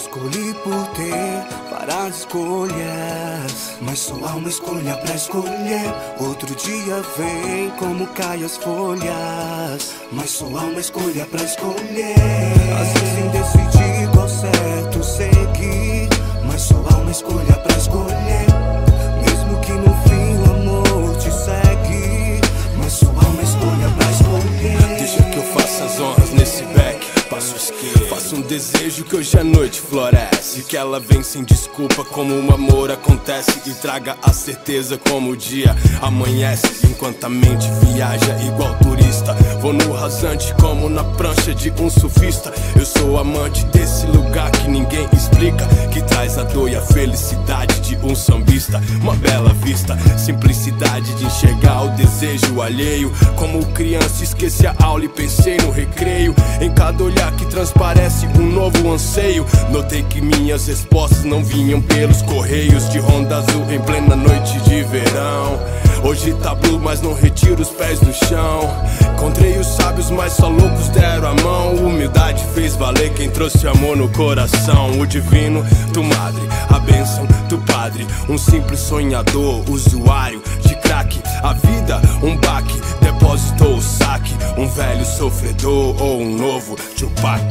Escolhi por ter várias escolhas, mas só há uma escolha pra escolher. Outro dia vem como caem as folhas, mas só há uma escolha pra escolher. Às vezes indecidir qual certo seguir, mas só há uma escolha pra escolher. Mesmo que no fim o amor te segue, mas só há uma escolha pra escolher. Deixa que eu faça as honras nesse back. Passo esquerdo, faço um desejo que hoje à noite floresce, que ela vem sem desculpa como um amor acontece, e traga a certeza como o dia amanhece. Enquanto a mente viaja igual turista, vou no rasante como na prancha de um surfista. Eu sou amante desse lugar que ninguém explica, que traz a dor e a felicidade de um sambista. Uma bela vista, simplicidade de enxergar o desejo alheio. Como criança esqueci a aula e pensei no recreio. Em cada olhar que transparece um novo anseio. Notei que minhas respostas não vinham pelos correios de Honda Azul em plena noite de verão. Hoje tá blue, mas não retiro os pés do chão. Encontrei os sábios, mas só loucos deram a mão. Humildade fez valer quem trouxe amor no coração. O divino, tu madre, a bênção do padre. Um simples sonhador, usuário de crack. A vida, um baque, depositou o saque. Um velho sofredor ou um novo Tupac.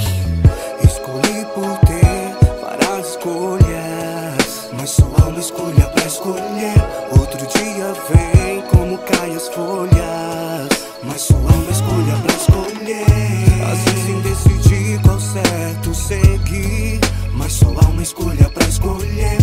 Escolhi por ter várias escolhas, mas só há uma escolha pra escolher. Outro dia vem como caem as folhas, mas só há uma escolha pra escolher. Às vezes indecidir qual certo seguir, mas só há uma escolha pra escolher.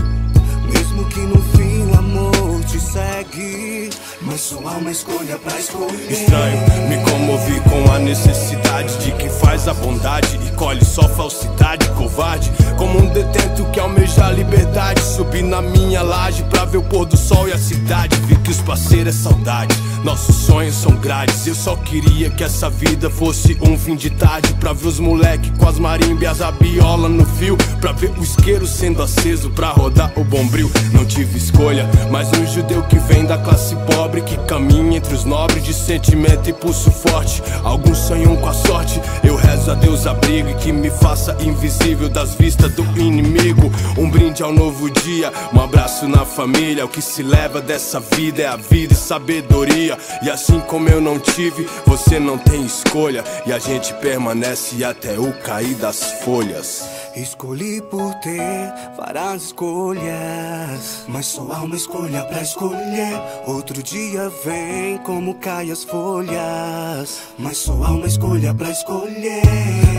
Mesmo que no fim o amor te segue, mas só há uma escolha pra escolher. Estranho, me comovi com a necessidade de quem faz a bondade e colhe só falsidade, covarde. Como um detento que almeja a liberdade. Subi na minha laje pra ver o pôr do sol e a cidade. Vi que os parceiros é saudade, nossos sonhos são grades. Eu só queria que essa vida fosse um fim de tarde, pra ver os moleque com as marimbas, a biola no fio, pra ver o isqueiro sendo aceso, pra rodar o bombril. Não tive escolha, mas um judeu que vem da classe pobre, que caminha entre os nobres de sentimento e pulso forte. Alguns sonham com a sorte, eu rezo a Deus abrigo, e que me faça invisível das vistas do inimigo. Um brinde ao novo dia, um abraço na família. O que se leva dessa vida é a vida e sabedoria. E assim como eu não tive, você não tem escolha, e a gente permanece até o cair das folhas. Escolhi por ter várias escolhas, mas só há uma escolha pra escolher. Outro dia vem como caem as folhas, mas só há uma escolha pra escolher.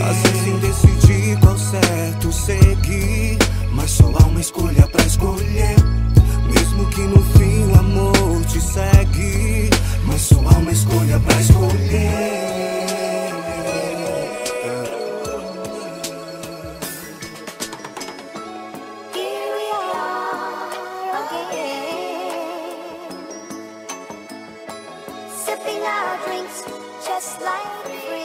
Às vezes indecidir qual certo seguir, mas só há uma escolha pra escolher. Mesmo que no fim o amor te segue, mas só há uma escolha pra escolher. Sipping our drinks just like